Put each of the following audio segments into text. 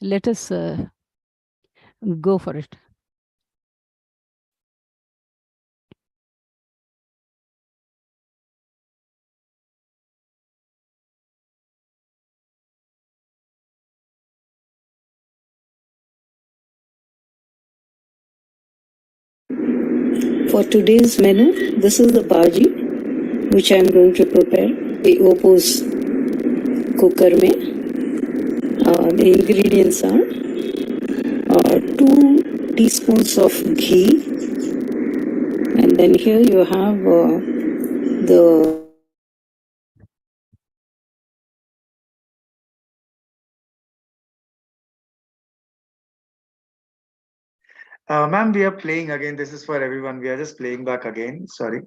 let us go for it. For today's menu, this is the bhaji which I am going to prepare. The opos cooker mein. The ingredients are 2 teaspoons of ghee, and then here you have the Ma'am, we are playing again. This is for everyone. We are just playing back again. Sorry.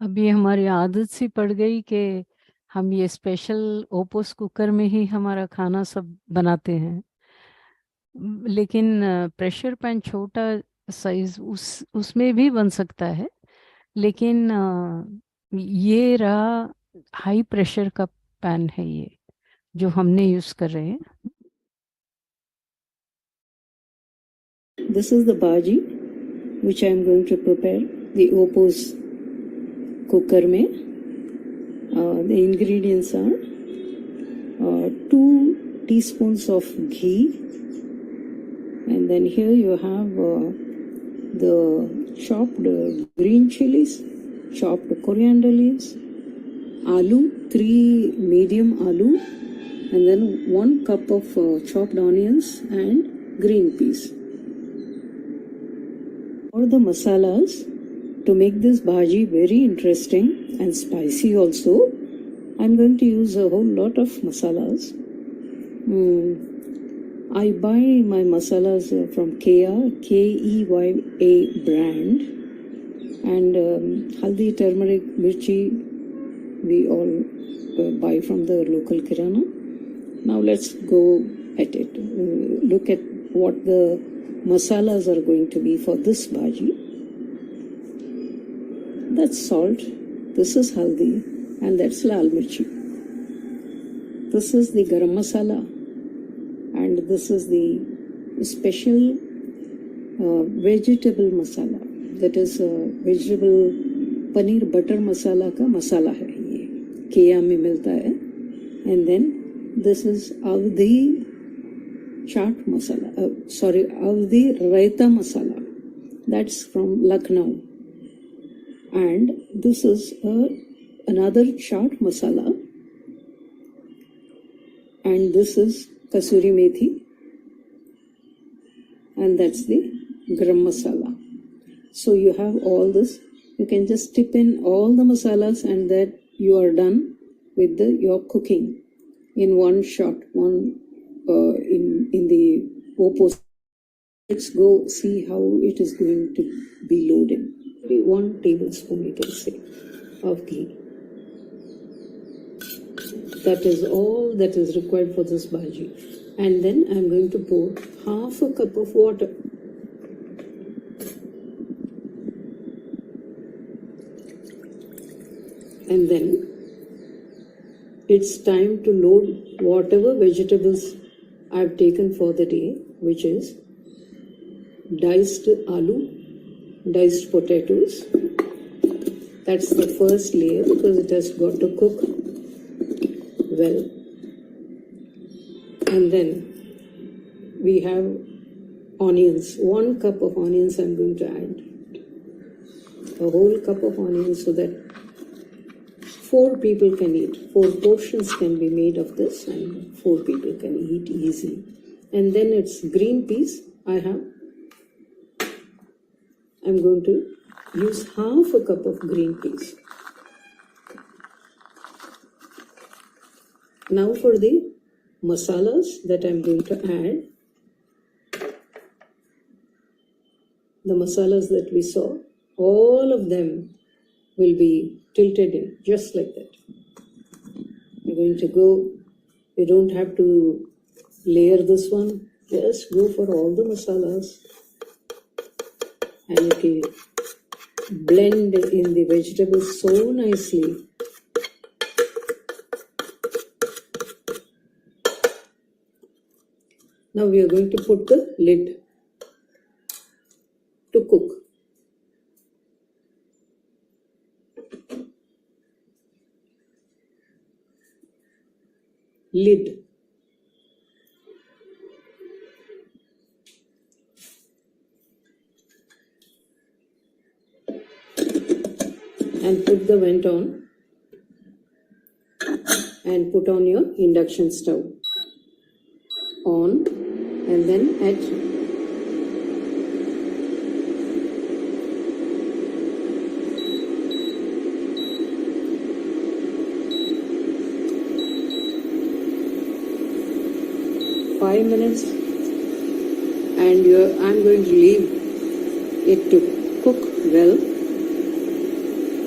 अभी हमारी आदत सी पड़ गई कि हम ये special ओपोस cooker में ही हमारा खाना सब बनाते हैं, लेकिन प्रेशर पैन छोटा साइज उसमें भी बन सकता है, लेकिन ये रहा हाई प्रेशर का पैन है ये जो हमने यूज कर रहे हैं. This is the bhaji which I am going to prepare. The opos cooker mein. The ingredients are 2 teaspoons of ghee, and then here you have the chopped green chilies, chopped coriander leaves, aloo, 3 medium aloo, and then 1 cup of chopped onions and green peas. For the masalas, to make this bhaji very interesting and spicy also, I'm going to use a whole lot of masalas. I buy my masalas from Keya brand, and haldi, turmeric, mirchi, we all buy from the local kirana. Now let's go at it. Look at what the masalas are going to be for this bhaji. That's salt, this is haldi, and that's lal mirchi. This is the garam masala, and this is the special vegetable masala. That is vegetable paneer butter masala ka masala hai ye. Keya mein milta hai. And then this is avdi chaat masala. Avdi raita masala. That's from Lucknow. And this is another chaat masala, and this is kasuri methi, and that's the garam masala. So you have all this. You can just tip in all the masalas, and that you are done with your cooking in one shot, in the opposite. Let's go see how it is going to be loaded. 1 tablespoon, you can say, of ghee. That is all that is required for this bhaji. And then I'm going to pour half a cup of water. And then it's time to load whatever vegetables I've taken for the day, which is diced aloo, diced potatoes. That's the first layer because it has got to cook well. And then we have onions. 1 cup of onions I'm going to add. A whole cup of onions so that 4 people can eat. 4 portions can be made of this, and 4 people can eat easily. And then it's green peas. I'm going to use half a cup of green peas. Now for the masalas that I'm going to add. The masalas that we saw, all of them will be tilted in, just like that. We're going to go, you don't have to layer this one, just go for all the masalas and it will blend in the vegetables so nicely. Now we are going to put the lid to cook. Lid. And put the vent on and put on your induction stove on, and then at 5 minutes, and I'm going to leave it to cook well.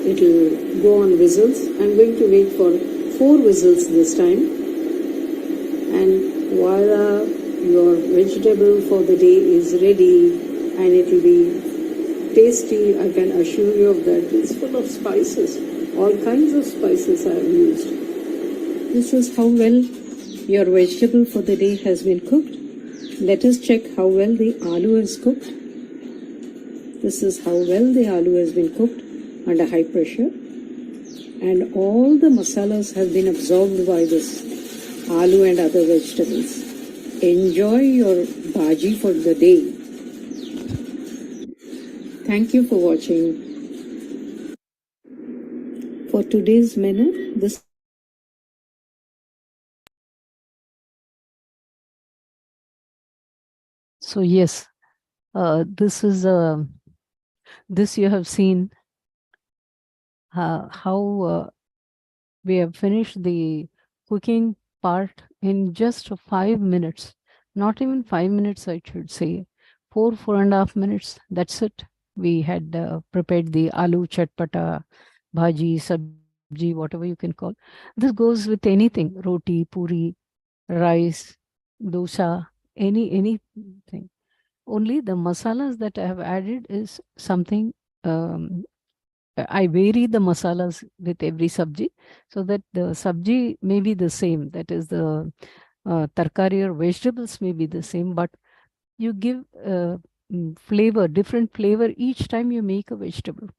It will go on whistles. I'm going to wait for 4 whistles this time. And voila, your vegetable for the day is ready, and it will be tasty. I can assure you of that. It's full of spices, all kinds of spices I have used. This is how well your vegetable for the day has been cooked. Let us check how well the aloo is cooked. This is how well the aloo has been cooked under high pressure, and all the masalas have been absorbed by this aloo and other vegetables. Enjoy your bhaji for the day. Thank you for watching. For today's menu, this So yes, this is this you have seen how we have finished the cooking part in just 5 minutes. Not even 5 minutes, I should say. 4.5 minutes. That's it. We had prepared the aloo chatpata, bhaji, sabji, whatever you can call. This goes with anything: roti, puri, rice, dosa, anything. Only the masalas that I have added is something. I vary the masalas with every sabji, so that the sabji may be the same. That is, the tarkari or vegetables may be the same, but you give flavor, different flavor each time you make a vegetable.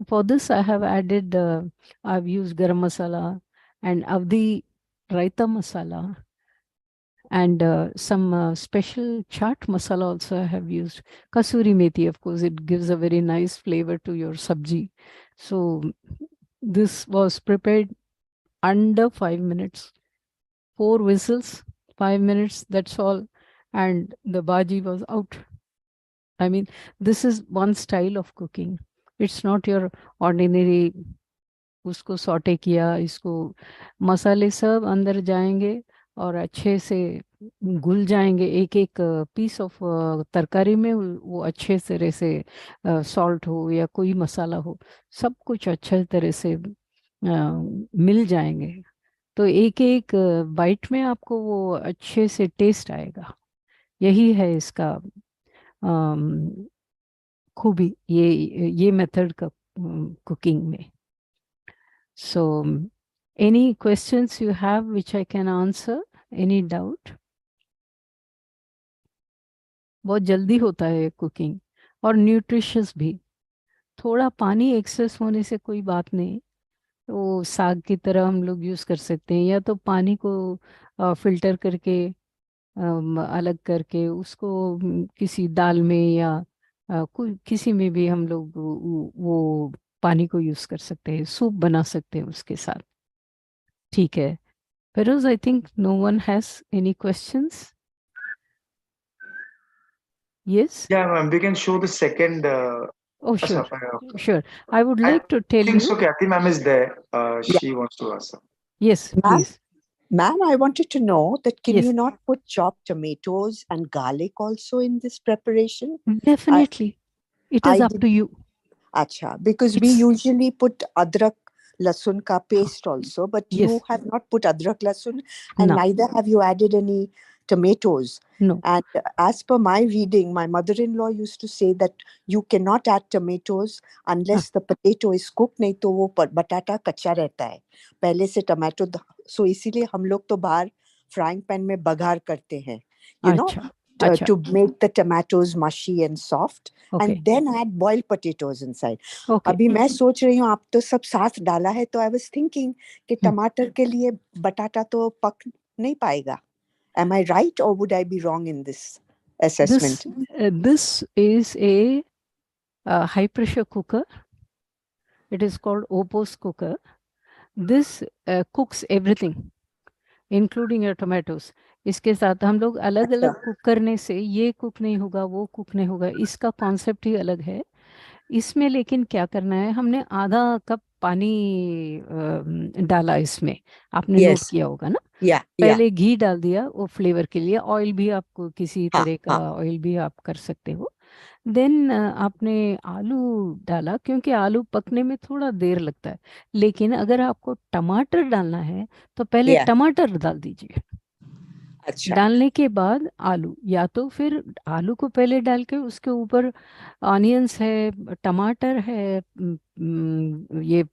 For this, I have added, I've used garam masala and avdi raita masala, and some special chaat masala also I have used. Kasuri methi, of course, it gives a very nice flavor to your sabji. So this was prepared under 5 minutes. 4 whistles, 5 minutes, that's all. And the bhaji was out. I mean, this is one style of cooking. It's not your ordinary, उसको saute किया, इसको मसाले सब अंदर जाएंगे और अच्छे से घुल जाएंगे, एक एक पीस ऑफ तरकारी में वो अच्छे तरह से सॉल्ट हो या कोई मसाला हो, सब कुछ अच्छे तरह से मिल जाएंगे, तो एक एक बाइट में आपको वो अच्छे से टेस्ट आएगा. यही है इसका खूबी, ये मेथड का कुकिंग में. So, any questions you have which I can answer? Any doubt? बहुत जल्दी होता है कुकिंग और न्यूट्रिशियस भी. थोड़ा पानी एक्सेस होने से कोई बात नहीं, वो साग की तरह हम लोग यूज़ कर सकते हैं, या तो पानी को फिल्टर करके अलग करके उसको किसी दाल में या कोई किसी में भी हम लोग वो पानी को यूज कर सकते हैं, सूप बना सकते हैं उसके साथ। ठीक है Firoz, I think no one has any questions. Yes. Yeah, ma'am, we can show the second. Oh, sure, Acha, sure. I would I like to tell think you. so. Kathy ma'am is there. Yeah. She wants to ask. Yes, Ma'am, please. ma'am, I wanted to know that can you Yes, not put chopped tomatoes and garlic also in this preparation? I definitely. It is I up did to you. acha because we It's usually put adrak lasun ka paste also, but you yes, have not put adrak lasun and no, neither have you added any tomatoes. no. And as per my reading, my mother-in-law used to say that you cannot add tomatoes हाँ, unless the potato is cooked, नहीं तो वो बटाटा कच्चा रहता है पहले से टमाटो। सो इसीलिए हम लोग तो बाहर फ्राइंग पैन में बघार करते हैं, you know, अच्छा, अच्छा, to make the tomatoes mushy and soft okay, and then add boiled potatoes inside. okay. अभी मैं सोच रही हूँ आप तो सब साथ डाला है, तो आई वाज थिंकिंग कि Hmm. टमाटर के लिए बटाटा तो पक नहीं पाएगा। Am I right or would I be wrong in this assessment? This is a high pressure cooker. It is called Opus cooker. This cooks everything, including your tomatoes. इसके साथ हम लोग अलग अच्छा, अलग कुक करने से ये कुक नहीं होगा, वो कुक नहीं होगा, इसका कॉन्सेप्ट ही अलग है। इसमें लेकिन क्या करना है, हमने आधा कप पानी डाला इसमें, आपने नोट yes, किया होगा ना। yeah, yeah, पहले घी डाल दिया वो फ्लेवर के लिए, ऑयल भी आपको किसी हाँ तरह का हाँ, ऑयल भी आप कर सकते हो। देन आपने आलू डाला, क्योंकि आलू पकने में थोड़ा देर लगता है, लेकिन अगर आपको टमाटर डालना है तो पहले yeah, टमाटर डाल दीजिए। अच्छा, डालने के बाद आलू, या तो फिर आलू को पहले डाल के उसके ऊपर ऑनियंस है, टमाटर है, ये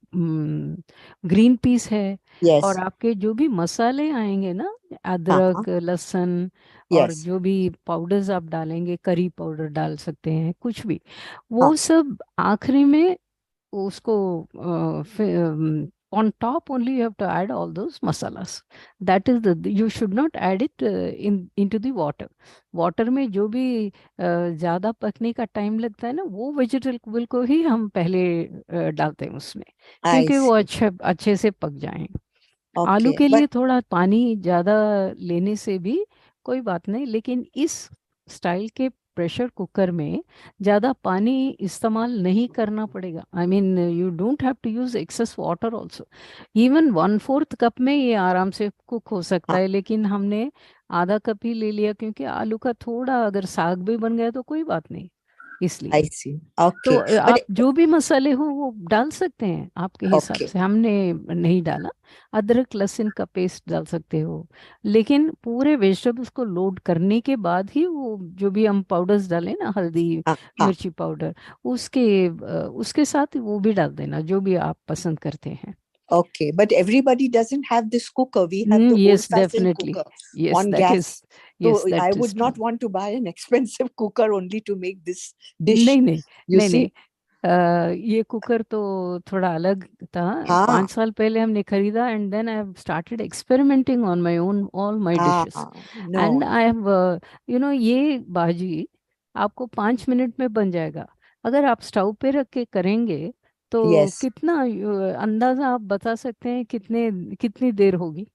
ग्रीन पीस है, और yes, आपके जो भी मसाले आएंगे ना, हाँ हाँ, अदरक लहसुन, और yes, जो भी पाउडर्स आप डालेंगे, करी पाउडर डाल सकते हैं, कुछ भी, हाँ, वो सब आखिरी में उसको on top only you have to add all those masalas. That is you should not add it into the water. Water में जो भी ज़्यादा पकने का टाइम लगता है ना, वो वेजिटेबल को ही हम पहले डालते हैं उसमें, I क्योंकि वो see. अच्छे अच्छे से पक जाएं। आलू Okay, के but लिए थोड़ा पानी ज़्यादा लेने से भी कोई बात नहीं, लेकिन इस स्टाइल के प्रेशर कुकर में ज़्यादा पानी इस्तेमाल नहीं करना पड़ेगा। I mean you don't have to use excess water also. Even 1/4 cup में ये आराम से कुक हो सकता हाँ, है, लेकिन हमने आधा कप ही ले लिया, क्योंकि आलू का थोड़ा अगर साग भी बन गया तो कोई बात नहीं, I इसलिए। see. तो Okay, but आप जो भी मसाले हो वो डाल सकते हैं आपके हिसाब okay, से, हमने नहीं डाला। अदरक लहसुन का पेस्ट डाल सकते हो, लेकिन पूरे वेजिटेबल्स को लोड करने के बाद ही वो जो भी हम पाउडर्स डालें ना, हल्दी हाँ हाँ, मिर्ची पाउडर, उसके साथ वो भी डाल देना जो भी आप पसंद करते हैं। okay, but everybody doesn't have this cooker. We have the yes old-fashioned definitely, cooker yes on that is, gas. Yes So I that is would true. not want to buy an expensive cooker only to make this नहीं dish. नहीं, You नहीं नहीं, see? ये cooker तो थोड़ा अलग था। हाँ, 5 साल पहले हमने खरीदा, and then I have started experimenting on my own all my dishes, and no, I have ये बाजी आपको 5 मिनट में बन जाएगा। अगर आप स्टोव पे रख के करेंगे तो yes. कितना अंदाजा आप बता सकते हैं कितने कितनी देर होगी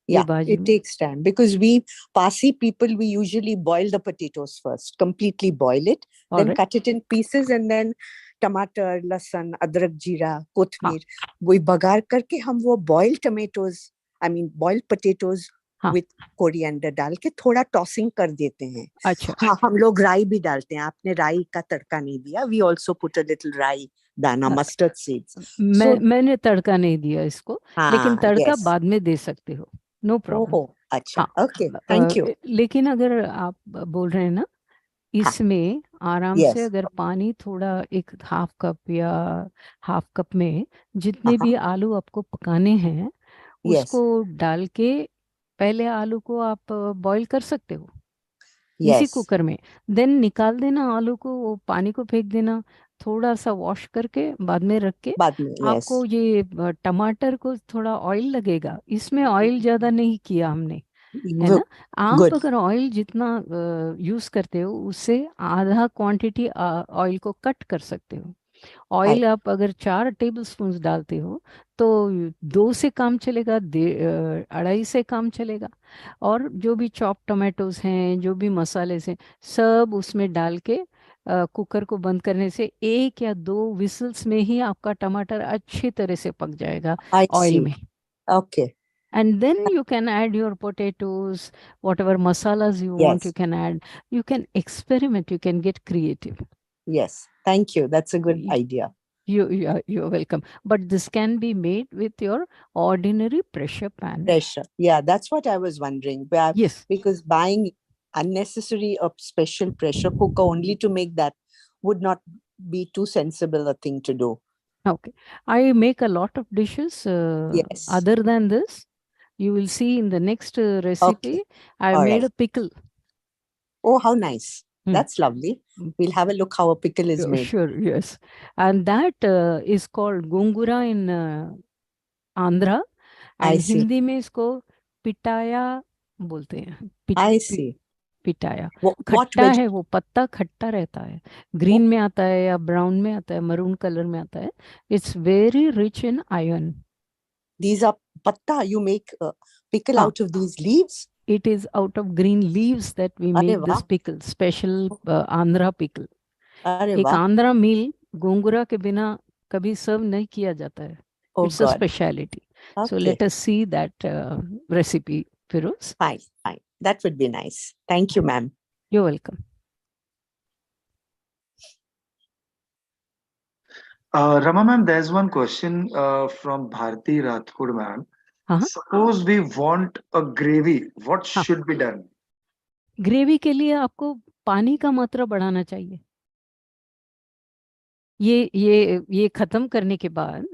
ये Yeah, बाजी it में? takes time because we Parsi people, we usually boil the potatoes first, completely boil it, then alright, cut it in pieces, and then टमाटर, लहसुन, अदरक, जीरा, हाँ कोथमीर वही बघार करके हम वो boiled tomatoes, I mean boiled potatoes हाँ, विथ कोरिएंडर डाल के थोड़ा टॉसिंग कर देते हैं। अच्छा। हाँ, हम लोग राई भी डालते हैं। आपने राई का तड़का नहीं दिया। We also put a little rai dana, mustard seeds. सो मैंने तड़का नहीं दिया इसको, लेकिन हाँ, तड़का यस, बाद में दे सकते हो, नो प्रॉब्लम। ओहो, अच्छा, हाँ, ओके, थैंक यू। लेकिन अगर आप बोल रहे हैं ना, हाँ, इसमें आराम से यस, अगर पानी थोड़ा एक हाफ कप या हाफ कप में हाँ जितने भी हाँ, आलू आपको पकाने हैं यस, उसको डाल के पहले आलू को आप बॉईल कर सकते हो इसी यस, कुकर में। देन निकाल देना आलू को, वो पानी को फेंक देना, थोड़ा सा वॉश करके बाद में रख के। बाद में, यस, आपको ये टमाटर को थोड़ा ऑयल लगेगा, इसमें ऑयल ज़्यादा नहीं किया हमने, है ना। आप गुड, अगर ऑयल जितना यूज़ करते हो उससे आधा क्वांटिटी ऑयल को कट कर सकते हो। ऑयल आप अगर 4 टेबल स्पून डालते हो तो 2 से काम चलेगा, 2.5 से काम चलेगा। और जो भी चॉप टमाटोज हैं, जो भी मसाले हैं, सब उसमें डाल के कुकर को बंद करने से 1 या 2 विसल्स में ही आपका टमाटर अच्छी तरह से पक जाएगा I ऑयल see. में। Okay. And then you can add your potatoes, whatever masalas you want, you Yes. can add. You can experiment, you can get creative. Yes. Thank you. That's a good Y- idea. You're welcome. But this can be made with your ordinary pressure pan. Pressure. Yeah, that's what I was wondering. Yes. Because buying unnecessary a special pressure cooker only to make that would not be too sensible a thing to do. Okay. I make a lot of dishes Yes. other than this. You will see in the next recipe, Okay. I All made right. a pickle. Oh, how nice. Hmm. That's lovely. Mm. We'll have a look how a pickle is made. Sure, yes. And that is called Gongura in Andhra. I and see. Hindi में इसको पिटाया बोलते हैं। I see. पिटाया What खट्टा veg? है, वो पत्ता खट्टा रहता है, Oh, ग्रीन में आता है या ब्राउन में आता है, मरून कलर में आता है। It's very rich in iron. these are patta. You make pickle हाँ, out of these leaves? it is out of green leaves that we अरे make this वाह. pickle, special Andhra pickle. अरे एक वाह. आंध्रा मील गोंगुरा के बिना कभी सर्व नहीं किया जाता है। Oh it's a God. Speciality. So Okay. Let us see that recipe, Firoz. Fine. Fine. That would be nice. Thank you, ma'am. You're welcome. Rama ma'am, there's one question from Bharti Rathod ma'am. हाँ Suppose we want a gravy, what हाँ, should be done? Gravy के लिए आपको पानी का मात्रा बढ़ाना चाहिए। ये खत्म करने के बाद,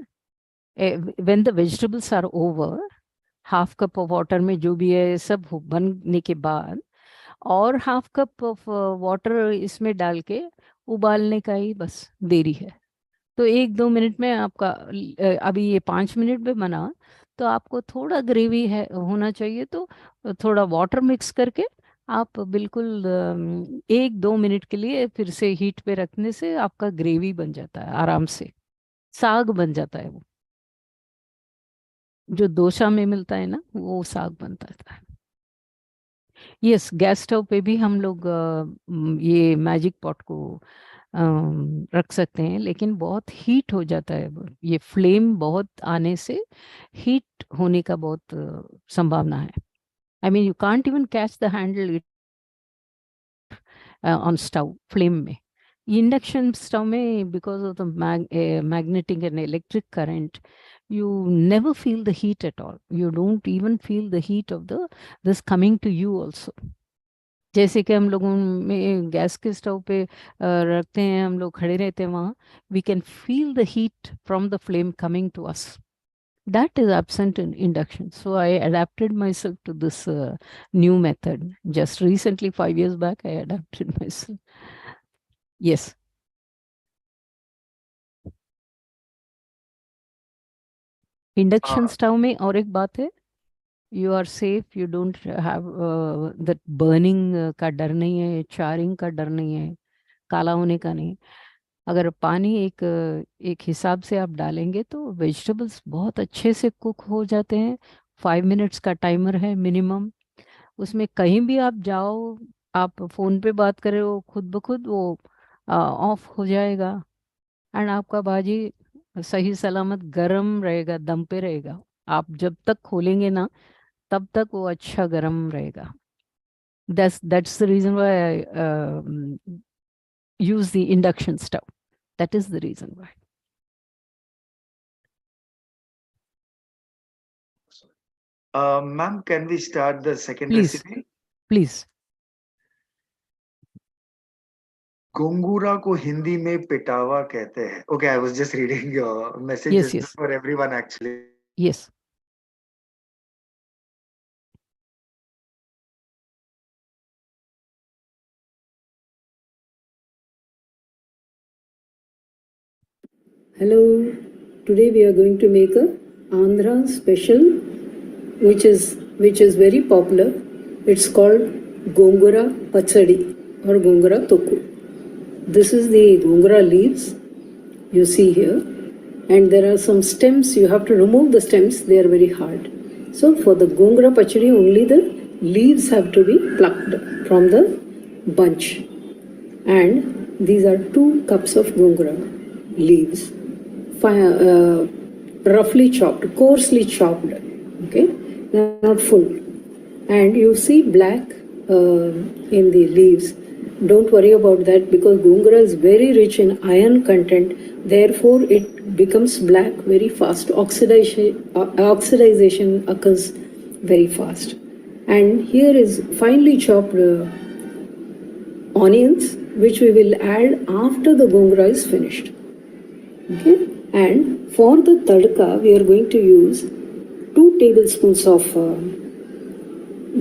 when the vegetables are over, half cup of water में जो भी है सब बनने के बाद, और हाफ कप ऑफ वाटर इसमें डाल के उबालने का ही बस देरी है। तो 1-2 मिनट में आपका अभी ये 5 मिनट में बना, तो आपको थोड़ा ग्रेवी है होना चाहिए, तो थोड़ा वाटर मिक्स करके आप बिल्कुल 1-2 मिनट के लिए फिर से हीट पे रखने से आपका ग्रेवी बन जाता है आराम से, साग बन जाता है। वो जो डोसा में मिलता है ना, वो साग बनता है। यस, गैस स्टोव पे भी हम लोग ये मैजिक पॉट को रख सकते हैं, लेकिन बहुत हीट हो जाता है। ये फ्लेम बहुत आने से हीट होने का बहुत संभावना है। आई mean you can't even catch the handle it on stove flame में। इंडक्शन स्टव में because of the magnetic and electric current, you never feel the heat at all. You don't even feel the heat of this coming to you also. जैसे कि हम लोगों में gas के stove पे रखते हैं, हम लोग खड़े रहते हैं वहाँ, we can feel the heat from the flame coming to us. That is absent in induction. So I adapted myself to this new method. Just recently, 5 years back, I adapted myself. Yes. Induction stove में और एक बात है, you are safe, you don't have that burning का डर नहीं है, चारिंग का डर नहीं है, काला होने का नहीं। अगर पानी एक हिसाब से आप डालेंगे तो वेजिटेबल्स बहुत अच्छे से कुक हो जाते हैं। 5 मिनट्स का टाइमर है मिनिमम। उसमें कहीं भी आप जाओ, आप फ़ोन पे बात कर रहे हो, खुद ब खुद वो ऑफ हो जाएगा, एंड आपका भाजी सही सलामत गरम रहेगा, दम पे रहेगा। आप जब तक खोलेंगे ना, तब तक वो अच्छा गरम रहेगा। That's the reason why I use the induction stove. That is the reason why. Ma'am, can we start the second Please, recipe? please. Gongura को हिंदी में पिटावा कहते हैं. Okay, I was just reading your message. Yes, This is yes, for everyone actually. yes. Hello, today we are going to make a Andhra special, which is very popular. It's called Gongura Pacchadi or Gongura Tokku. This is the Gongura leaves, you see here. And there are some stems, you have to remove the stems, they are very hard. So for the Gongura Pachadi, only the leaves have to be plucked from the bunch. And these are 2 cups of Gongura leaves, roughly chopped, coarsely chopped, okay, not full. And you see black in the leaves. Don't worry about that because Gongura is very rich in iron content, therefore it becomes black very fast. Oxidization occurs very fast. And here is finely chopped onions, which we will add after the Gongura is finished. Okay? And for the tadka, we are going to use 2 tablespoons of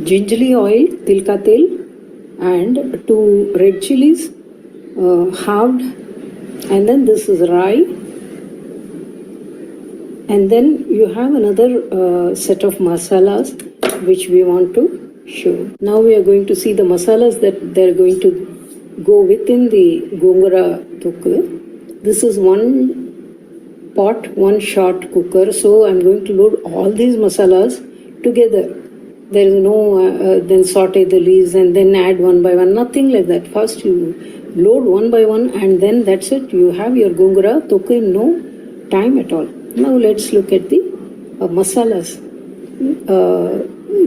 gingerly oil, tilka tel, and 2 red chilies, halved, and then this is rye. And then you have another set of masalas which we want to show. Now we are going to see the masalas that they are going to go within the Gongura cooker. This is 1 pot, 1 short cooker, so I'm going to load all these masalas together. There is no then saute the leaves and then add one by one, nothing like that. First you load one by one and then that's it. You have your Gongura tokku in no time at all. Now let's look at the masalas.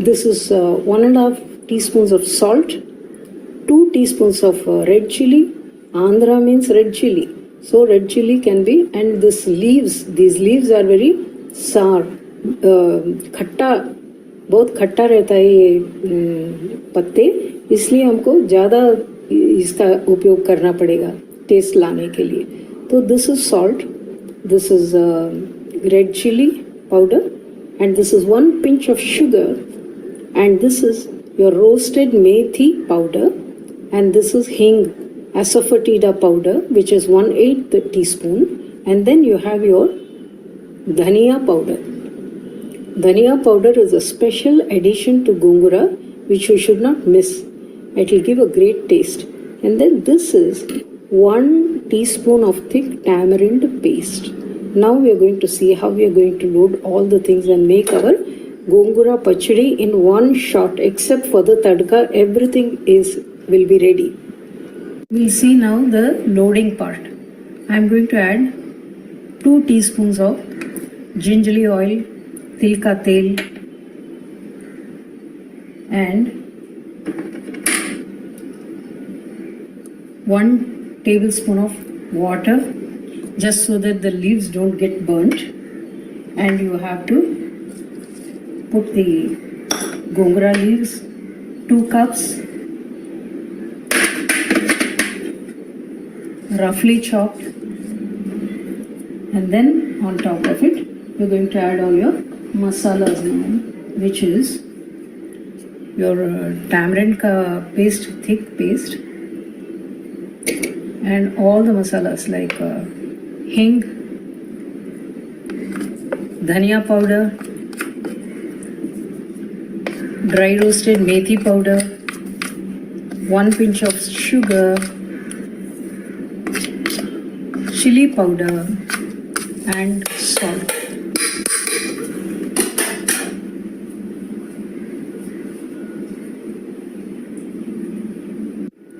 This is 1.5 teaspoons of salt, 2 teaspoons of red chili. Andhra means red chili. So red chili can be, and these leaves are very sour, खट्टा, बहुत खट्टा रहता है ये पत्ते, इसलिए हमको ज़्यादा इसका उपयोग करना पड़ेगा टेस्ट लाने के लिए. तो this is salt, this is red chilli powder, and this is 1 pinch of sugar, and this is your roasted methi powder, and this is hing asafoetida powder, which is 1/8 teaspoon, and then you have your dhania powder. Dhania powder is a special addition to Gongura which you should not miss. It will give a great taste. And then this is 1 teaspoon of thick tamarind paste. Now we are going to see how we are going to load all the things and make our Gongura Pachadi in one shot. Except for the tadka, everything will be ready. We'll see now the loading part. I'm going to add 2 teaspoons of gingerly oil, tilka tel, and 1 tablespoon of water, just so that the leaves don't get burnt. And you have to put the Gongura leaves, 2 cups, roughly chopped, and then on top of it you're going to add all your masalas now, which is your tamarind ka paste, thick paste, and all the masalas like hing, dhania powder, dry roasted methi powder, 1 pinch of sugar, chili powder, and salt.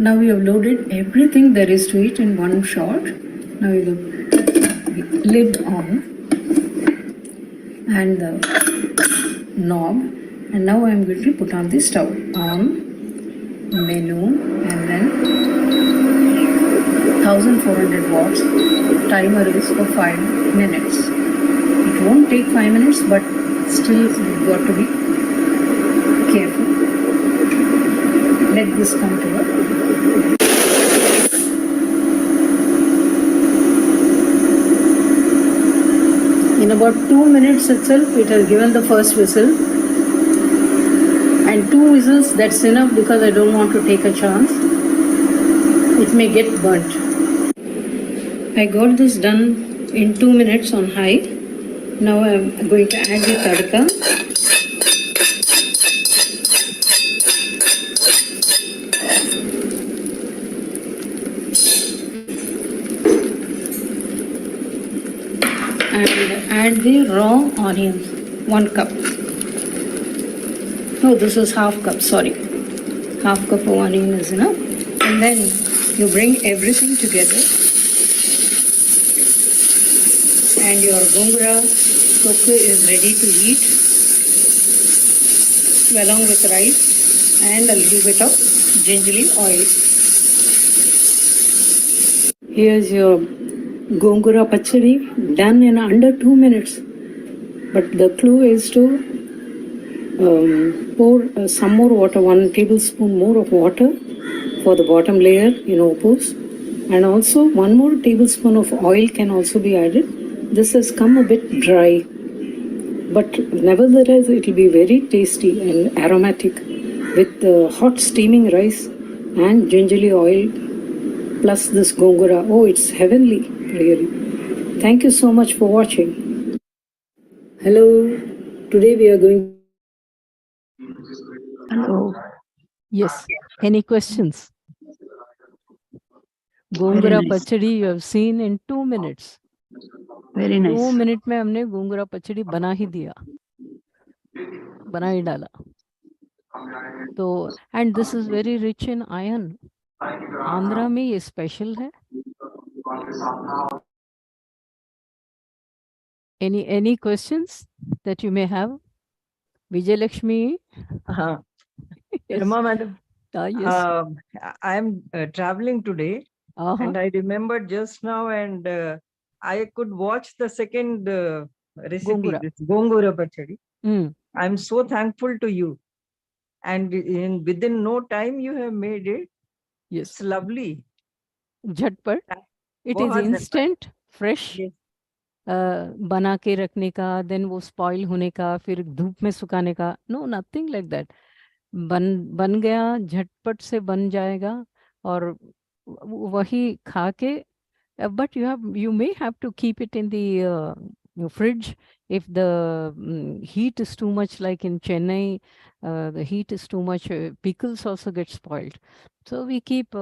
Now we have loaded everything there is to it in one shot. Now we have lid on and the knob, and now I am going to put on the stove. On, menu, and then 1400 watts. Timer is for 5 minutes. It won't take 5 minutes, but still you've got to be careful. Let this come to a in about 2 minutes itself, it has given the first whistle, and 2 whistles, that's enough because I don't want to take a chance. It may get burnt. I got this done in 2 minutes on high. Now I am going to add the tadka. take the raw onions, 1 cup. No, this is half cup, sorry. Half cup of onion is enough. And then you bring everything together and your Gongura tofu is ready to eat along with rice and a little bit of gingerly oil. Here's your Gongura Pacchadi done in under 2 minutes. But the clue is to pour some more water, 1 tablespoon more of water for the bottom layer in opus. And also 1 more tablespoon of oil can also be added. This has come a bit dry, but nevertheless it will be very tasty and aromatic with hot steaming rice and gingerly oil plus this gongura. Oh, it's heavenly, really. Thank you so much for watching. Hello, today we are going. Hello. Yes. Any questions? Gongura pachadi you have seen in 2 minutes. Very nice. 2 minute में हमने गोंगुरा पचड़ी बना ही दिया, बना ही डाला. तो and this is very rich in iron. Andhra में ये special है. Any questions that you may have? Vijay Lakshmi? Yes. Rama madam, yes. I am traveling today and I remembered just now and I could watch the second recipe, Gongura. this Gongura Pachadi. Mm. I'm so thankful to you. And within no time you have made it. Yes. It's lovely. झटपट. It is instant, fresh. Yes. बना के रखने का, then वो spoil होने का, फिर धूप में सुखाने का, नो नथिंग लाइक दैट. बन गया, झटपट से बन जाएगा और वही खा के. But you may have to keep it in the fridge if the heat is too much, like in Chennai, the heat is too much, pickles also get spoiled. So we keep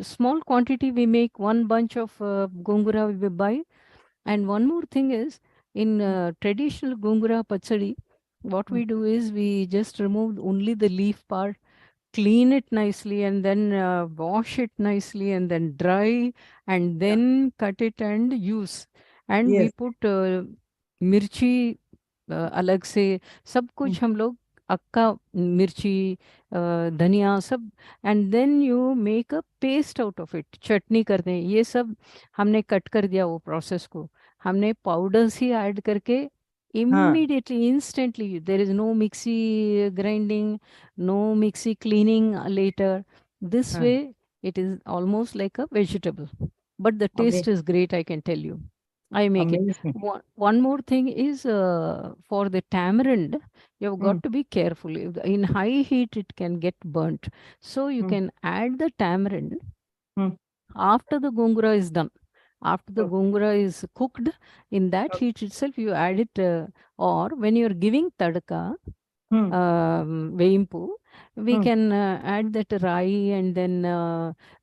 small quantity, we make 1 bunch of gongura we buy. And one more thing is, in traditional Gongura Pachadi, what we do is we just remove only the leaf part, clean it nicely, and then wash it nicely, and then dry, and then cut it and use. And we put mirchi अलग से, सब कुछ हम लोग अक्का मिर्ची धनिया सब, and then you make a paste out of it. चटनी करते हैं, ये सब हमने कट कर दिया वो प्रोसेस को, हमने पाउडर्स ही ऐड करके immediately, instantly. There is no mixie grinding, no mixie cleaning later. This way it is almost like a vegetable, but the taste is great, I can tell you. I make it. One more thing is, for the tamarind, you've got to be careful. In high heat, it can get burnt. So you can add the tamarind after the gongura is done. After the gongura is cooked, in that heat itself, you add it, or when you're giving tadka, veimpu, we can add that rai and then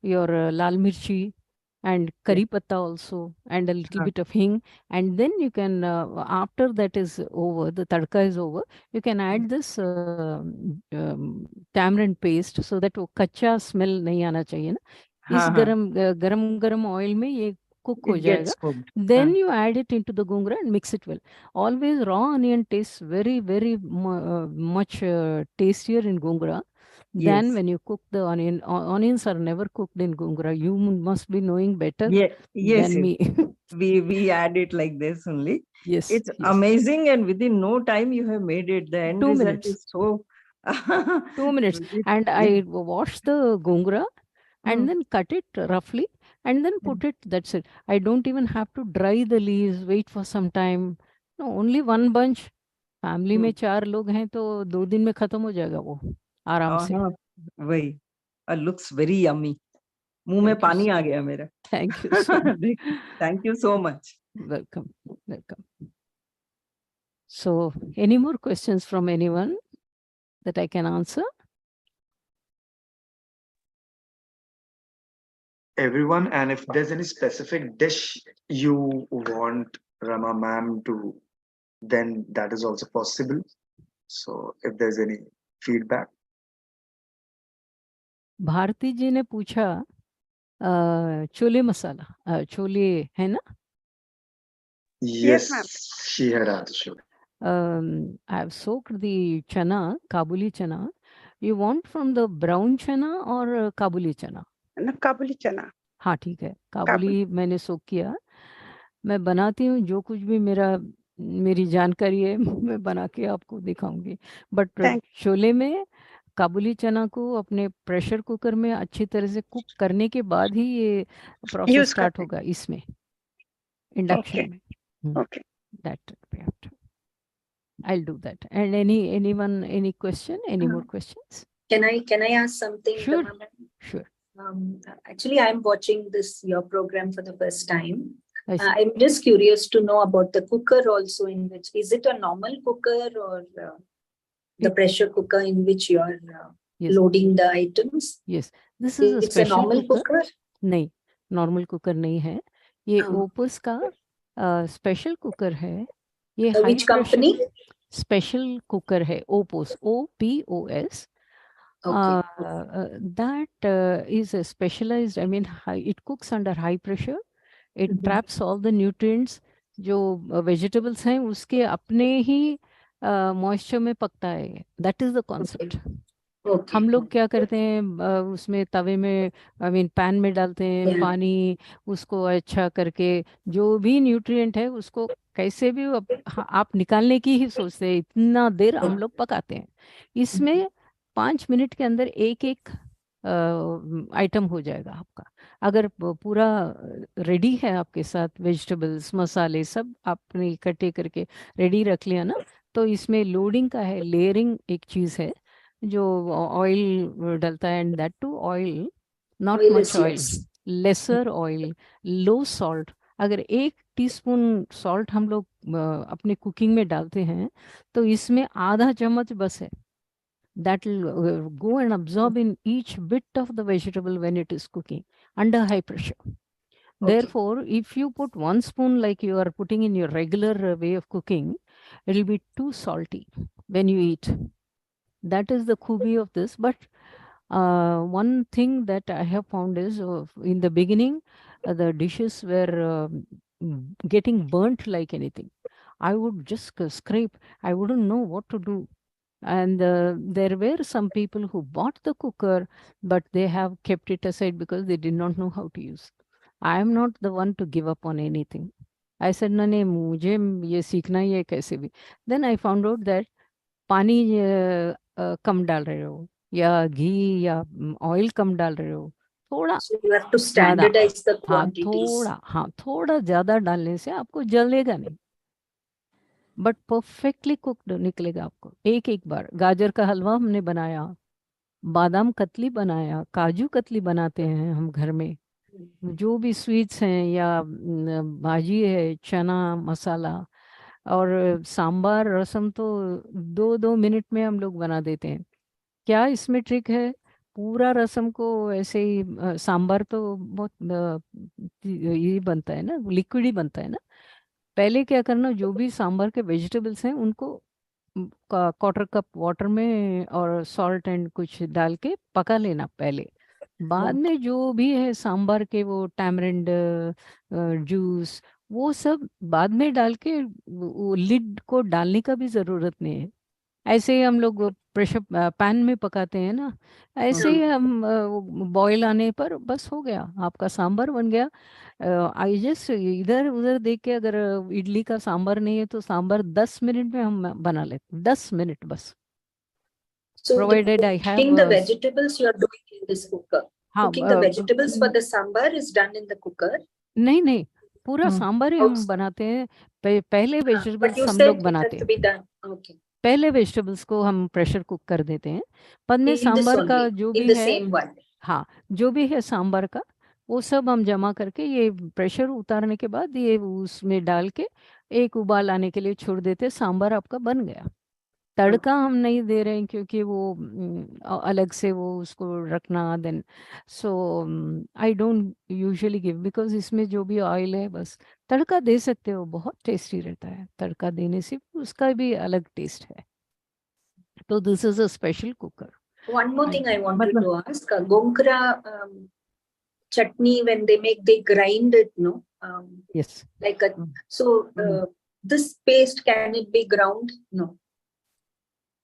your lal mirchi and curry patta also, and a little bit of hing, and then you can, after that is over, the tadka is over, you can add this tamarind paste, so that वो कच्चा smell नहीं आना चाहिए ना. इस गरम oil में ये cook हो जाएगा. Then you add it into the gongura and mix it well. Always raw onion tastes very, very much tastier in gongura than when you cook the onion. Onions are never cooked in gongura. You must be knowing better than me. we add it like this only. Yes, it's amazing, and within no time you have made it. The end 2 result minutes. is so 2 minutes. And I wash the gongura and then cut it roughly and then put it. That's it. I don't even have to dry the leaves, wait for some time. No, only 1 bunch. Family में 4 लोग हैं तो 2 दिन में खत्म हो जाएगा वो आराम से. वही. Looks very yummy. मुंह में पानी आ गया मेरा. Thank you so much. Thank you so much. Welcome. So, any more questions from anyone that I can answer? Everyone, and if there's any specific dish you want Rama ma'am to, then that is also possible. So if there's any feedback. Bharti जी ने पूछा छोले मसाला, छोले है ना? Yes, ma'am. she had asked. I have soaked the chana, Kabuli chana. You want from the brown chana or Kabuli chana? No, Kabuli chana. हाँ ठीक है, काबुली मैंने सोक किया. मैं बनाती हूँ जो कुछ भी मेरी जानकारी है मैं बना के आपको दिखाऊंगी. बट Thank छोले में काबुली चना को अपने प्रेशर कुकर में अच्छी तरह से कुक करने के बाद ही ये प्रोसेस use स्टार्ट करते होगा इसमें, इंडक्शन Okay. में. Okay. That we have to. I'll do that. And anyone, any question? Any more questions? Can I ask something? Sure. Rama ma'am? Sure. Actually, I'm watching your program for the first time. I see. I'm just curious to know about the cooker also. In which is it a normal cooker or the pressure cooker in which you are Yes. loading the items? Yes. This is a It's a special normal cooker. नहीं, normal cooker नहीं है ये. हाँ. Opus का special cooker है ये. High Which company? Special cooker है ओपोस, OPOS. Okay. That is a specialized, I mean it cooks under high pressure. It Mhm. traps all the nutrients. जो वेजिटेबल्स हैं उसके अपने ही मॉइस्चर में पकता है. That is the concept. Okay. हम लोग क्या करते हैं उसमें तवे में, आई मीन पैन में डालते हैं Yeah. पानी, उसको अच्छा करके जो भी न्यूट्रिएंट है उसको कैसे भी आप निकालने की ही सोचते हैं. इतना देर हम लोग पकाते हैं. इसमें 5 मिनट के अंदर एक एक आइटम हो जाएगा आपका. अगर पूरा रेडी है आपके साथ, वेजिटेबल्स मसाले सब आपने इकट्ठे करके रेडी रख लिया ना, तो इसमें लोडिंग का है, लेयरिंग एक चीज़ है जो ऑयल डलता है. And that too oil, not Oil much is oil, less. Lesser oil, low salt. अगर 1 टीस्पून सॉल्ट हम लोग अपने कुकिंग में डालते हैं तो इसमें आधा चम्मच बस है. That will go and absorb in each bit of the vegetable when it is cooking under high pressure. Therefore, if you put 1 spoon like you are putting in your regular way of cooking, it will be too salty when you eat. That is the khubi of this. But one thing that I have found is in the beginning, the dishes were getting burnt like anything. I would just scrape. I wouldn't know what to do. And there were some people who bought the cooker, but they have kept it aside because they did not know how to use. I am not the one to give up on anything. I said, no, नहीं मुझे ये सीखना ही है कैसे भी. Then I found out that पानी कम डाल रहे हो या घी या ऑयल कम डाल रहे हो, थोड़ा So you have to ज़्यादा. standardize the हाँ quantities. थोड़ा ज़्यादा डालने से आपको जलेगा नहीं, बट परफेक्टली कुक्ड निकलेगा आपको. एक एक बार गाजर का हलवा हमने बनाया, बादाम कतली बनाया, काजू कतली बनाते हैं हम घर में. जो भी स्वीट्स हैं या भाजी है, चना मसाला और सांबार रसम तो 2-2 मिनट में हम लोग बना देते हैं. क्या इसमें ट्रिक है? पूरा रसम को ऐसे ही सांबार तो बहुत ये बनता है ना, लिक्विड ही बनता है ना. पहले क्या करना, जो भी सांभर के वेजिटेबल्स हैं उनको क्वार्टर कप वाटर में और सॉल्ट एंड कुछ डाल के पका लेना पहले. बाद में जो भी है सांभर के वो टैमरिंड जूस वो सब बाद में डाल के, वो लिड को डालने का भी ज़रूरत नहीं है. ऐसे ही हम लोग प्रेशर पैन में पकाते हैं ना, ऐसे ही हम बॉईल आने पर बस हो गया, आपका सांभर बन गया. आई जस्ट इधर उधर देख के, अगर इडली का सांभर नहीं है तो सांभर 10 मिनट में हम बना लेते हैं. 10 मिनट बस. So Provided I have cooking the vegetables you are doing in this cooker. हाँ Cooking the vegetables for the sambar is done in the cooker. नहीं पूरा सांभर ही हम बनाते हैं. पहले But वेजिटेबल्स you हम said लोग it बनाते has to हैं. be done. Okay. पहले वेजिटेबल्स को हम प्रेशर कुक कर देते हैं. बाद में In this सांभर का only, जो in भी the है, same one. हाँ जो भी है सांभर का वो सब हम जमा करके, ये प्रेशर उतारने के बाद ये उसमें डाल के एक उबाल आने के लिए छोड़ देते. सांभर आपका बन गया. तड़का हम नहीं दे रहे हैं क्योंकि वो अलग से वो उसको रखना. Then so I don't usually give, because इसमें जो भी ऑयल है बस तड़का दे सकते हो, बहुत टेस्टी रहता है, तड़का देने से उसका भी अलग टेस्ट है. तो this is a special cooker. One more thing I wanted to ask, Gongura chutney, when they make, they grind it, no? Yes. Like a, so this paste, can it be ground? No.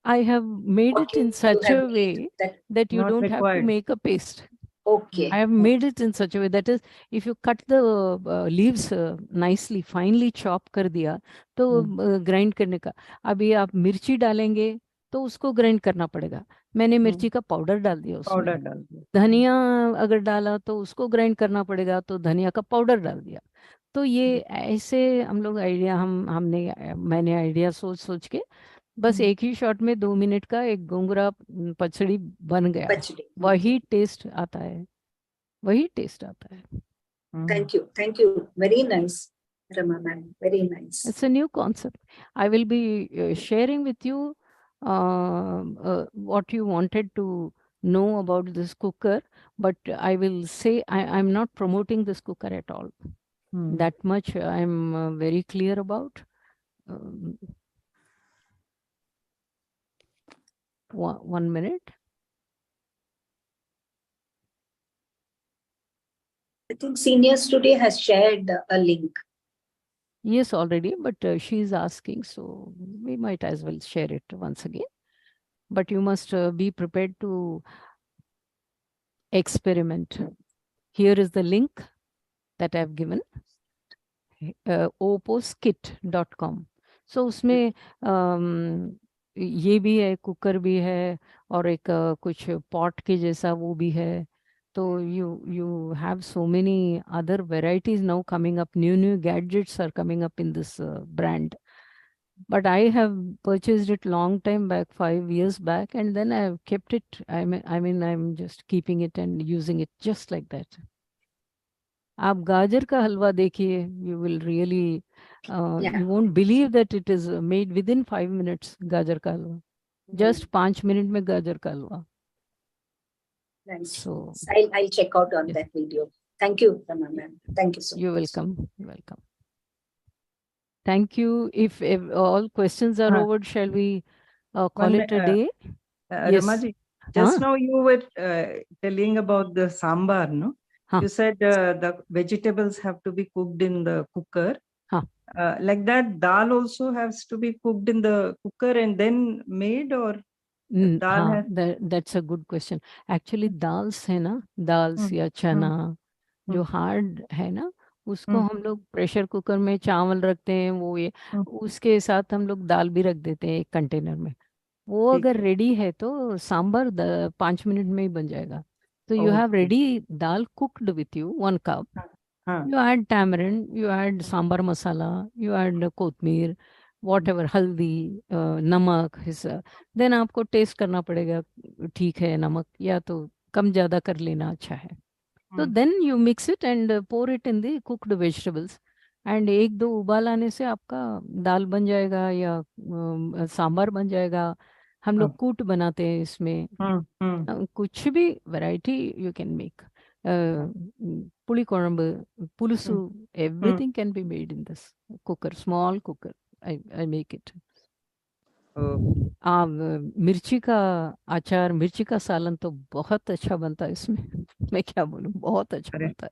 I have made it in such a way that you don't have to make a paste. Okay. I have made it in such a way, that is, if you cut the leaves nicely, finely chop कर दिया, तो grind करने का. अभी आप मिर्ची डालेंगे तो उसको grind करना पड़ेगा. मैंने मिर्ची का पाउडर डाल दिया उसमें. पाउडर डाल दिया. धनिया अगर डाला तो उसको ग्राइंड करना पड़ेगा, तो धनिया का पाउडर डाल दिया. तो ये ऐसे हम लोग आइडिया मैंने आइडिया सोच सोच के बस एक ही शॉट में 2 मिनट का एक गोंगुरा पचड़ी बन गया. वही टेस्ट आता है, वही टेस्ट आता है. Thank you, very nice, Rama ma'am, very nice. It's a new concept. I will be sharing with you what you wanted to know about this cooker, but I will say I'm not promoting this cooker at all. That much I'm very clear about. One minute. I think Seniors Today has shared a link. Yes, already, but she's asking, so we might as well share it once again. But you must be prepared to experiment. Here is the link that I've given, oposkit.com. So उसमें ये भी है, cooker भी है, और एक कुछ pot के जैसा वो भी है. So you have so many other varieties now coming up. New gadgets are coming up in this brand. But I have purchased it long time back, 5 years back, and then I have kept it. I mean, I'm just keeping it and using it just like that. आप गाजर का हलवा देखिए, you will really, you won't believe that it is made within 5 minutes. गाजर का हलवा, just 5 minute में गाजर का हलवा. Nice. So I'll check out on that video. Thank you, Rama ma'am. Thank you so much. You're welcome. You're welcome. Thank you. If all questions are over, shall we call it a day? Yes. Ramaji, just now you were telling about the sambar, no? You said the vegetables have to be cooked in the cooker. Like that, dal also has to be cooked in the cooker and then made, or dal that's a good question. Actually, dals है ना, dals या चना जो hard है ना, उसको हम लोग प्रेशर कुकर में चावल रखते हैं, वो ये उसके साथ हम लोग दाल भी रख देते हैं एक कंटेनर में. वो अगर रेडी है तो सांबर 5 मिनट में ही बन जाएगा. So you have ready dal cooked with you, 1 cup. You add tamarind, you add sambar masala, you add कोतमीर, whatever, हल्दी, नमक, then आपको टेस्ट करना पड़ेगा, ठीक है नमक, या तो कम ज़्यादा कर लेना अच्छा है. So then you mix it and pour it in the cooked vegetables. And 1-2 उबाल आने से आपका दाल बन जाएगा या सांबर बन जाएगा. हम लोग कूट बनाते हैं इसमें. कुछ भी variety you can make. Pulley कोरंब, पुलुसु, everything can be made in this cooker, small cooker. I make it. मिर्ची का अचार, मिर्ची का सालन तो बहुत अच्छा बनता है इसमें. मैं क्या बोलूं, बहुत अच्छा बनता है.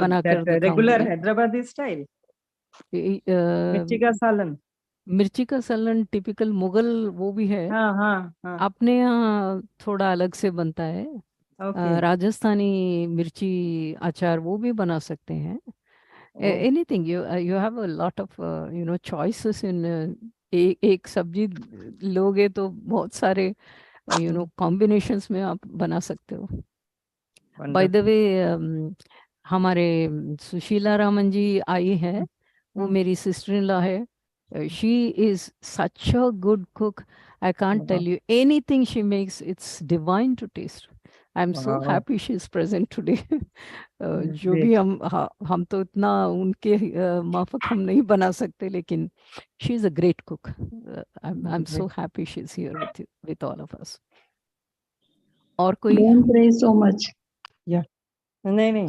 बनाकर रेगुलर हैदराबादी स्टाइल मिर्ची का सालन. मिर्ची का सालन टिपिकल मुगल वो भी है. अपने यहाँ थोड़ा अलग से बनता है. राजस्थानी मिर्ची अचार वो भी बना सकते हैं. Anything, you have a lot of choices in एक सब्जी लोगे तो बहुत सारे combinations में आप बना सकते हो. By the way, हमारे सुशीला रामन जी आई है, वो मेरी सिस्टर इन लॉ है. She is such a good cook. I can't tell you, anything she makes, it's divine to taste. I'm so happy she's present today. जो भी हम तो इतना उनके माफक हम नहीं बना सकते, लेकिन she is a great cook. I'm so happy she's here with all of us. और कोई? Don't pray so much. Yeah. नहीं.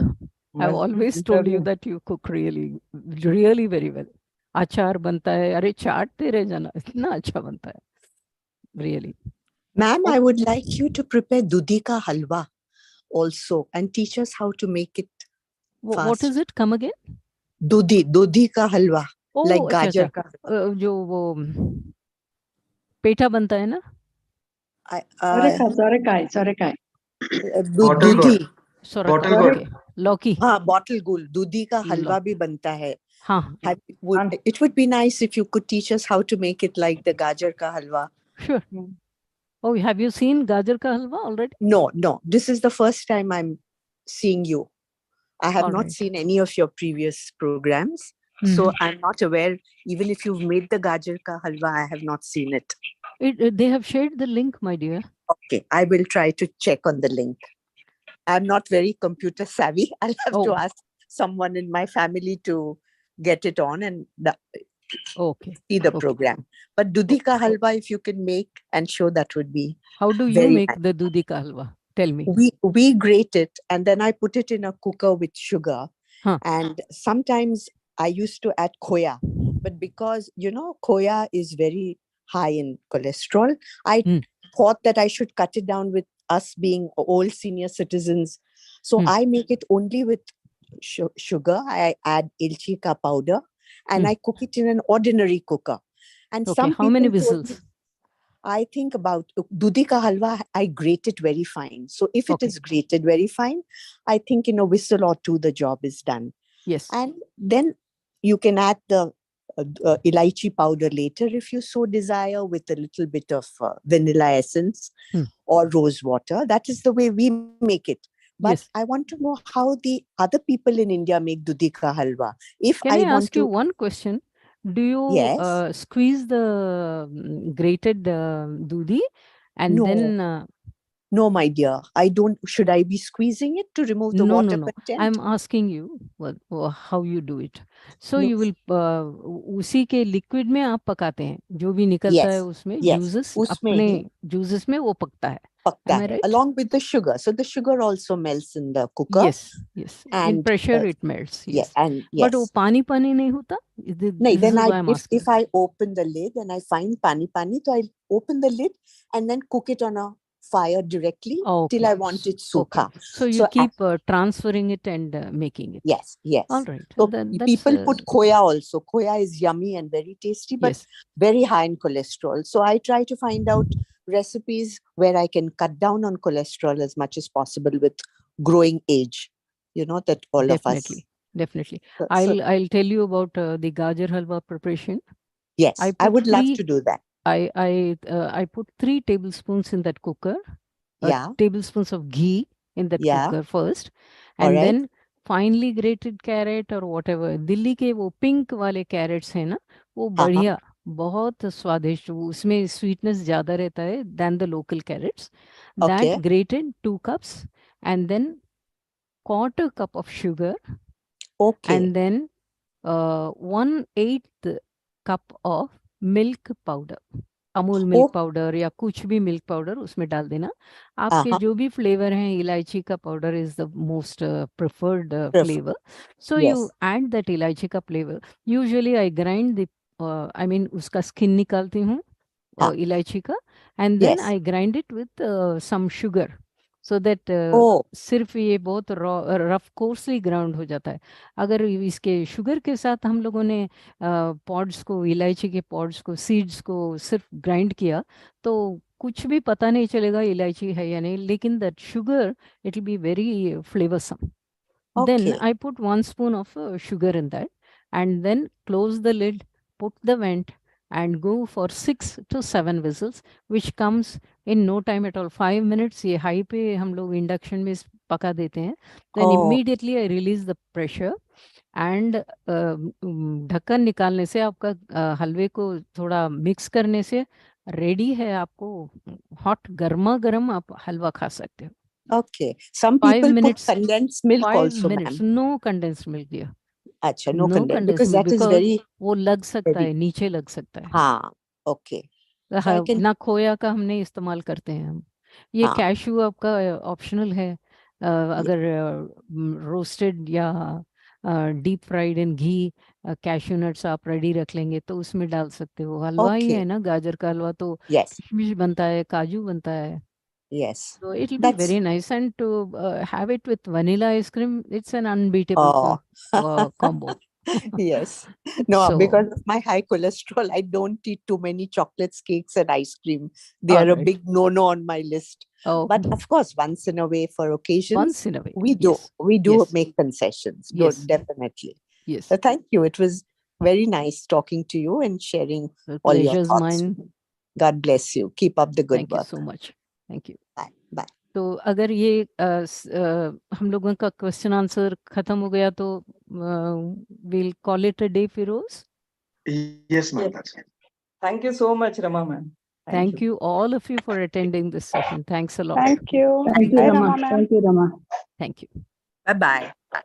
I've always told you that you cook really, really very well. अचार बनता है, अरे चाटते रह जाना, इतना अच्छा बनता है, really. Ma'am, I would like you to prepare dudhi ka halwa also and teach us how to make it fast. What is it? Come again? Dudhi ka halwa. Oh, like अच्छा gajar अच्छा, ka halwa. जो वो पेठा बनता है ना? Sorekai. Bottle gourd. Dudhi. सोरका, Bottle gourd. Okay, लौकी. हाँ, bottle gourd. दूधी का हलवा भी बनता है. हाँ. It would be nice if you could teach us how to make it like the gajar ka halwa. Sure. Oh, have you seen gajar ka halwa already? No. This is the first time I'm seeing you. I have not seen any of your previous programs. So I'm not aware. Even if you've made the gajar ka halwa, I have not seen it. They have shared the link, my dear. Okay, I will try to check on the link. I'm not very computer savvy. I'll have to ask someone in my family to get it on and see the program. But dudhi ka halwa, if you can make and show, that would be. How do you make the dudhi ka halwa? Tell me. We grate it and then I put it in a cooker with sugar. And sometimes I used to add khoya, but because khoya is very high in cholesterol, I thought that I should cut it down with us being old senior citizens. So I make it only with sugar. I add elchi ka powder and I cook it in an ordinary cooker. And how many whistles? I think about dudhi ka halwa, I grate it very fine. So if it is grated very fine, I think in a whistle or two, the job is done. Yes. And then you can add the elaichi powder later if you so desire, with a little bit of vanilla essence or rose water. That is the way we make it. But I want to know how the other people in India make dudhi ka halwa. Can I ask you one question? Do you squeeze the grated dudhi and then... No, my dear. I don't. Should I be squeezing it to remove the water content? I'm asking you how you do it. So you will उसी के liquid में आप पकाते हैं, जो भी निकलता है उसमें juices, अपने juices में वो पकता है. Am I right? Along with the sugar. So the sugar also melts in the cooker. Yes. And in pressure it melts. Yes. But वो पानी नहीं होता? Then if I open the lid and I find pani, so I open the lid and then cook it on a fire directly till I want it sukha. So you keep transferring it and making it. Yes. All right. So people put khoya also. Khoya is yummy and very tasty, but very high in cholesterol. So I try to find out recipes where I can cut down on cholesterol as much as possible with growing age. That all of us. Definitely. I'll tell you about the gajar halwa preparation. Yes, I would love to do that. I put 3 tablespoons in that cooker. Tablespoons of ghee in that cooker first. And then finely grated carrot or whatever. Delhi के वो pink वाले carrots हैं ना, वो बढ़िया, बहुत स्वादिष्ट, उसमें sweetness ज़्यादा रहता है than the local carrots. That grated 2 cups and then 1/4 cup of sugar. And then 1/8 cup of milk powder. Amul milk powder या कुछ भी मिल्क पाउडर उसमें डाल देना. आपके जो भी फ्लेवर हैं, इलायची का powder is the most preferred flavour. So you add that इलायची का flavour. Usually I grind the उसका स्किन निकालती हूँ इलायची का, and then I grind it with some sugar, so that सिर्फ ये बहुत रफ कोर्सली ग्राउंड हो जाता है. अगर इसके शुगर के साथ हम लोगों ने पॉड्स को, इलायची के पॉड्स को, सीड्स को सिर्फ ग्राइंड किया तो कुछ भी पता नहीं चलेगा इलायची है या नहीं, लेकिन that sugar it will be very flavoursome. Then I put 1 spoon of sugar in that and then close the lid, put the vent and go for 6 to 7 whistles, which comes in no time at all. 5 minutes ये high पे हम लोग induction में पका देते हैं. Then immediately I release the pressure and ढक्कन निकालने से आपका हलवे को थोड़ा मिक्स करने से रेडी है. आपको हॉट गर्मा गर्म आप हलवा खा सकते हो. Okay. Some people put condensed milk also, minutes. ma'am. No condensed milk, dear. अच्छा, no condensed, because that is very. वो लग सकता है, नीचे लग सकता है. हाँ, okay. ना खोया का हमने इस्तेमाल करते हैं हम. ये कैशू आपका ऑप्शनल है. अगर रोस्टेड या डीप फ्राइड इन घी कैश्यू नट्स आप रेडी रख लेंगे तो उसमें डाल सकते हो। हलवा ही है ना, गाजर का हलवा, तो किशमिश बनता है, काजू बनता है। Yes. So it will be very nice, and to have it with vanilla ice cream, it's an unbeatable combo. Yes. No, So, because of my high cholesterol, I don't eat too many chocolates, cakes, and ice cream. They are a big no-no on my list. But of course, once in a way, for occasions, once in a way, we do make concessions. Definitely. Yes. So thank you. It was very nice talking to you and sharing all your Pleasure's thoughts. mine. God bless you. Keep up the good work. Thank you so much. Thank you. Bye. Bye. तो अगर ये हम लोगों का question answer खत्म हो गया तो we'll call it a day, Firoz. Yes, ma'am. That's it. Thank you so much, Rama ma'am. Thank you all of you for attending this session. Thanks a lot. Thank you. Thank you, Rama. Thank you, Rama. Thank you. Bye-bye. Bye.